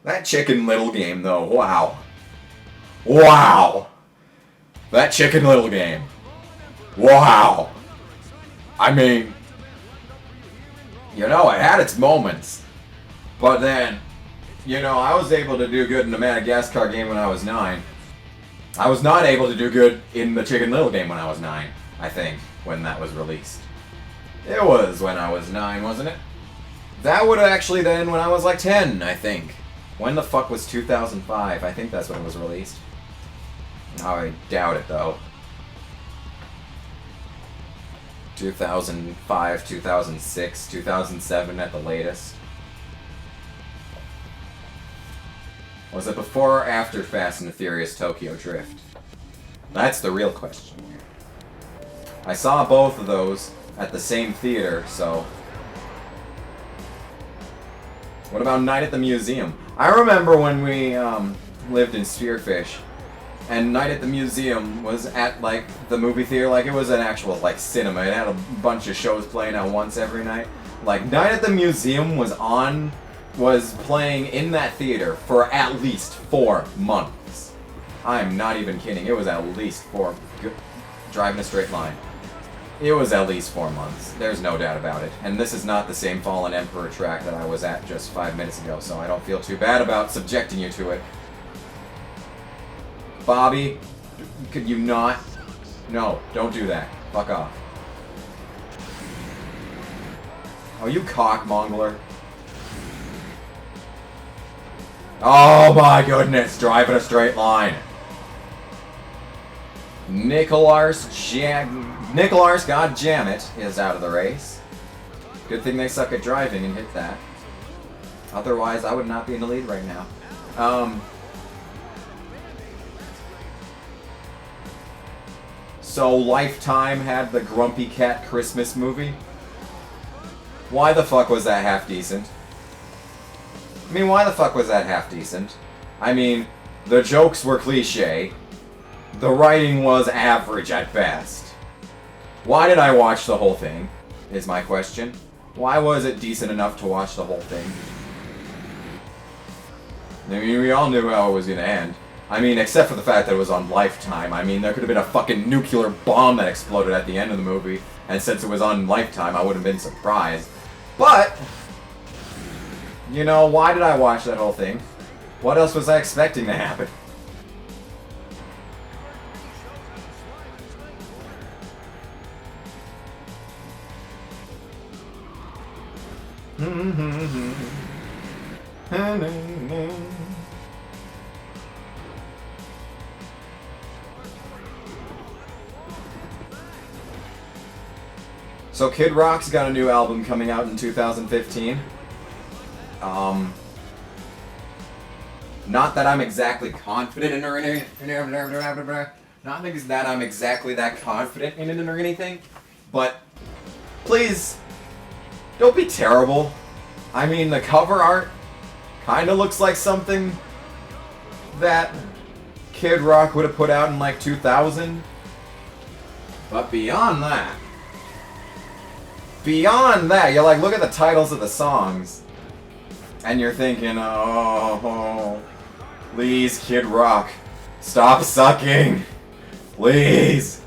That Chicken Little game, though, wow. Wow! That Chicken Little game. Wow! I mean, you know, it had its moments. But then, you know, I was able to do good in the Madagascar game when I was 9. I was not able to do good in the Chicken Little game when I was 9, I think, when that was released. It was when I was 9, wasn't it? That would have actually been when I was like 10, I think. When the fuck was 2005? I think that's when it was released. I doubt it, though. 2005, 2006, 2007 at the latest. Was it before or after Fast and the Furious Tokyo Drift? That's the real question here. I saw both of those at the same theater, so... What about Night at the Museum? I remember when we lived in Spearfish, and Night at the Museum was at, like, the movie theater, like, it was an actual, like, cinema. It had a bunch of shows playing at once every night. Like, Night at the Museum was playing in that theater for at least 4 months. I'm not even kidding. It was at least 4... Driving a straight line. It was at least 4 months. There's no doubt about it. And this is not the same Fallen Emperor track that I was at just 5 minutes ago, so I don't feel too bad about subjecting you to it. Bobby, could you not? No, don't do that. Fuck off. Oh, you cockmongler. Oh my goodness, driving a straight line. Nicolars, godjammit, is out of the race. Good thing they suck at driving and hit that. Otherwise, I would not be in the lead right now. So Lifetime had the Grumpy Cat Christmas movie? Why the fuck was that half decent? I mean, why the fuck was that half decent? I mean, the jokes were cliche. The writing was average at best. Why did I watch the whole thing? Is my question. Why was it decent enough to watch the whole thing? I mean, we all knew how it was gonna end. I mean, except for the fact that it was on Lifetime. I mean, there could have been a fucking nuclear bomb that exploded at the end of the movie, and since it was on Lifetime, I wouldn't have been surprised. But, you know, why did I watch that whole thing? What else was I expecting to happen? So Kid Rock's got a new album coming out in 2015. Not that I'm exactly confident in or anything. Not that I'm exactly that confident in it or anything. But please, don't be terrible. I mean, the cover art kind of looks like something that Kid Rock would have put out in like 2000. But beyond that, you're like, look at the titles of the songs, and you're thinking, oh, please, Kid Rock, stop sucking. Please.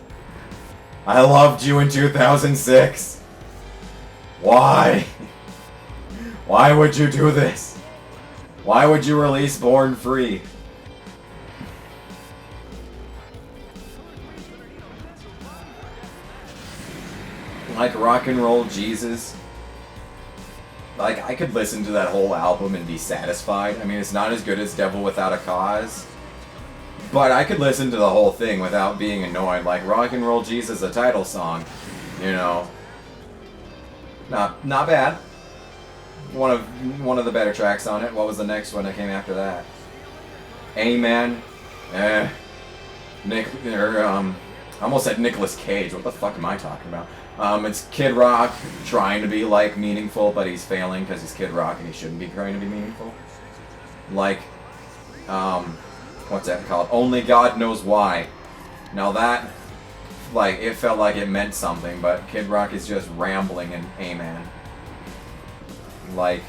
I loved you in 2006. Why? Why would you do this? Why would you release Born Free? Like Rock and Roll Jesus. Like, I could listen to that whole album and be satisfied. I mean, it's not as good as Devil Without a Cause, but I could listen to the whole thing without being annoyed. Like, Rock and Roll Jesus, the title song, you know. Not bad. One of the better tracks on it. What was the next one that came after that? Amen. I almost said Nicolas Cage. What the fuck am I talking about? It's Kid Rock trying to be, like, meaningful, but he's failing because he's Kid Rock and he shouldn't be trying to be meaningful. Like, what's that called? Only God Knows Why. Now that, like, it felt like it meant something, but Kid Rock is just rambling and amen. Like,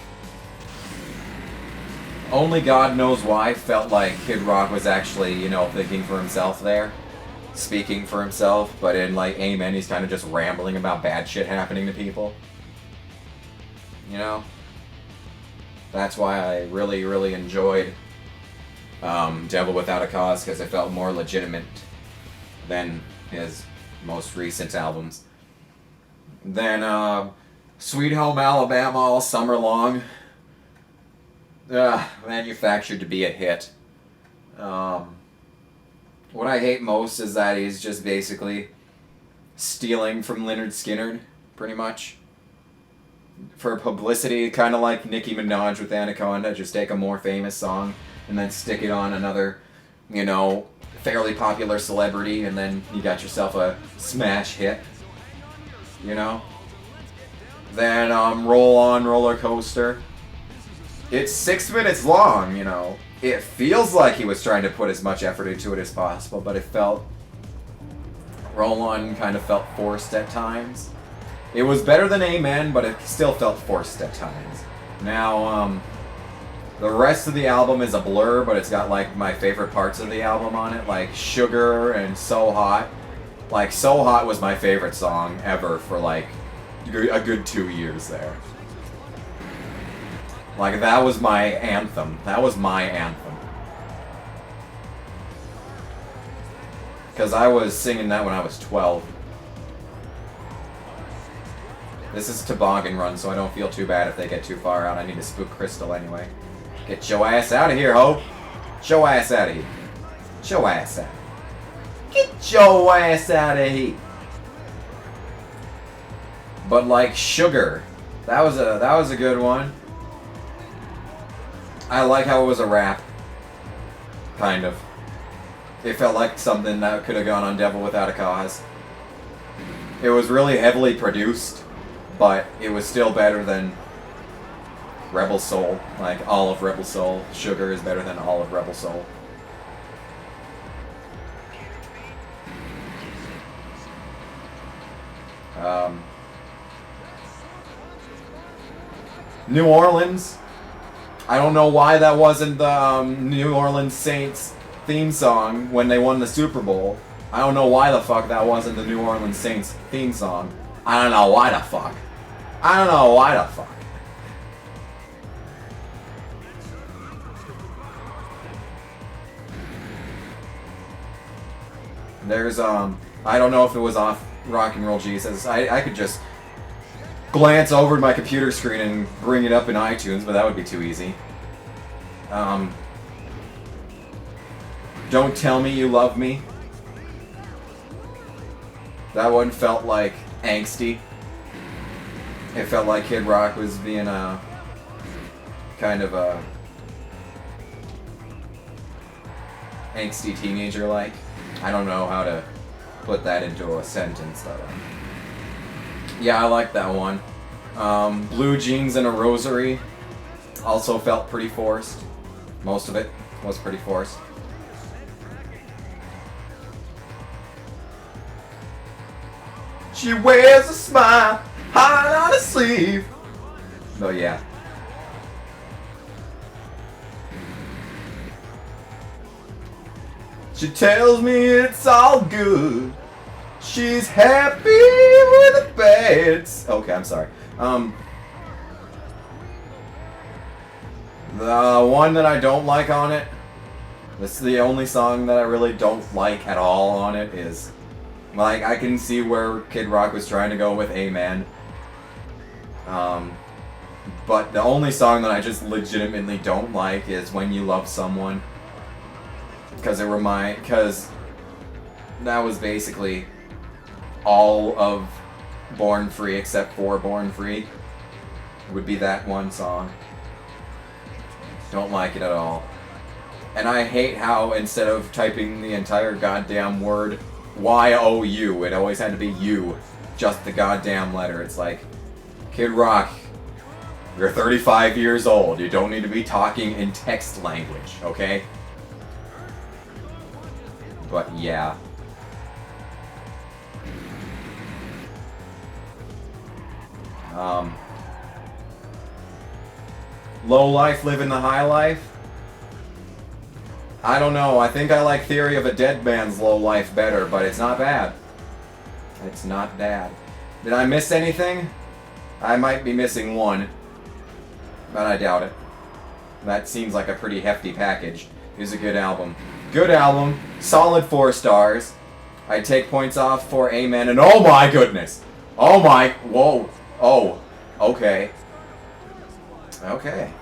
Only God Knows Why felt like Kid Rock was actually, you know, thinking for himself there. Speaking for himself, but in, like, Amen, he's kind of just rambling about bad shit happening to people. You know? That's why I really, really enjoyed Devil Without a Cause, because it felt more legitimate than his most recent albums. Then, Sweet Home Alabama All Summer Long. Manufactured to be a hit. What I hate most is that he's just basically stealing from Lynyrd Skynyrd, pretty much. For publicity, kind of like Nicki Minaj with Anaconda, just take a more famous song and then stick it on another, you know, fairly popular celebrity, and then you got yourself a smash hit, you know? Then, Roll On Roller Coaster. It's 6 minutes long, you know. It feels like he was trying to put as much effort into it as possible, but it felt... Roll On kind of felt forced at times. It was better than Amen, but it still felt forced at times. Now, the rest of the album is a blur, but it's got, like, my favorite parts of the album on it, like Sugar and So Hot. Like, So Hot was my favorite song ever for, like, a good 2 years there. Like, that was my anthem. That was my anthem. Because I was singing that when I was 12. This is Toboggan Run, so I don't feel too bad if they get too far out. I need to spook Crystal anyway. Get your ass out of here, ho! Get your ass out of here. Get your ass out. Get your ass out of here. But like Sugar, that was a good one. I like how it was a rap. Kind of. It felt like something that could have gone on Devil Without a Cause. It was really heavily produced, but it was still better than Rebel Soul. Like, all of Rebel Soul. Sugar is better than all of Rebel Soul. New Orleans. I don't know why that wasn't the New Orleans Saints theme song when they won the Super Bowl. I don't know why the fuck that wasn't the New Orleans Saints theme song. I don't know why the fuck. I don't know why the fuck. There's, I don't know if it was off Rock and Roll Jesus. I could just glance over my computer screen and bring it up in iTunes, but that would be too easy. Don't Tell Me You Love Me. That one felt like angsty. It felt like Kid Rock was being a kind of a angsty teenager like. I don't know how to put that into a sentence, but yeah, I like that one. Blue Jeans and a Rosary also felt pretty forced. Most of it was pretty forced. She wears a smile, heart on her sleeve. Oh yeah. She tells me it's all good. She's happy with the beds. Okay, I'm sorry. The one that I don't like on it, this is the only song that I really don't like at all on it, is, like, I can see where Kid Rock was trying to go with Amen. But the only song that I just legitimately don't like is When You Love Someone. Because that was basically all of Born Free except for Born Free. Would be that one song. Don't like it at all. And I hate how instead of typing the entire goddamn word Y-O-U, it always had to be U. Just the goddamn letter. It's like, Kid Rock, you're 35 years old. You don't need to be talking in text language, okay? But yeah. Low Life, Living the High Life. I don't know. I think I like Theory of a Dead Man's Low Life better, but it's not bad. It's not bad. Did I miss anything? I might be missing one, but I doubt it. That seems like a pretty hefty package. It's a good album. Good album. Solid 4 stars. I take points off for Amen, and oh my goodness! Oh my... Whoa. Oh. Okay. Okay.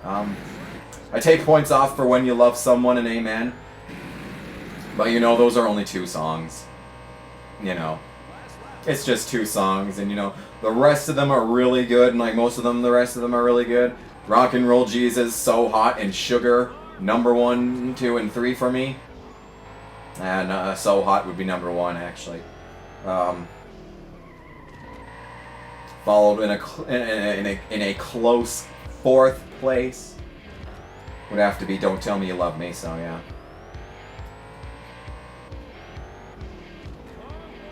I take points off for When You Love Someone and Amen. But you know, those are only 2 songs. You know. It's just 2 songs, and you know, the rest of them are really good, and like most of them, the rest of them are really good. Rock and Roll Jesus, So Hot, and Sugar, number 1, 2, and 3 for me. And So Hot would be number 1, actually. Followed in a close 4th place would have to be Don't Tell Me You Love Me, so yeah.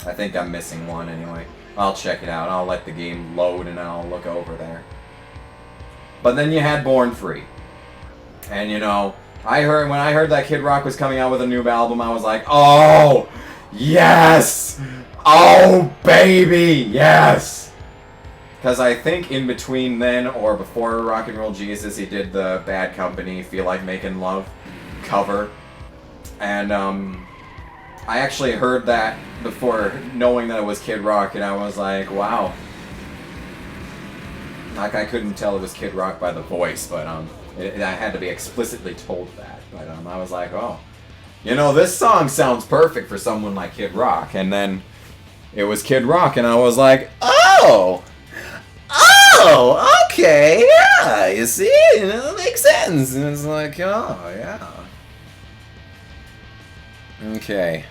I think I'm missing one anyway. I'll check it out. I'll let the game load and I'll look over there. But then you had Born Free. And you know, when I heard that Kid Rock was coming out with a new album, I was like, oh, yes! Oh, baby, yes! Because I think in between then, or before Rock and Roll Jesus, he did the Bad Company, Feel Like Making Love cover. And, I actually heard that before knowing that it was Kid Rock, and I was like, wow. Like, I couldn't tell it was Kid Rock by the voice, but, I had to be explicitly told that. But, I was like, oh. You know, this song sounds perfect for someone like Kid Rock. And then it was Kid Rock, and I was like, oh! Oh, okay, yeah, you see? It makes sense. And it's like, oh, yeah. Okay.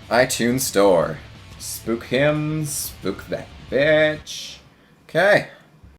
iTunes Store. Spook him, spook that bitch. Okay.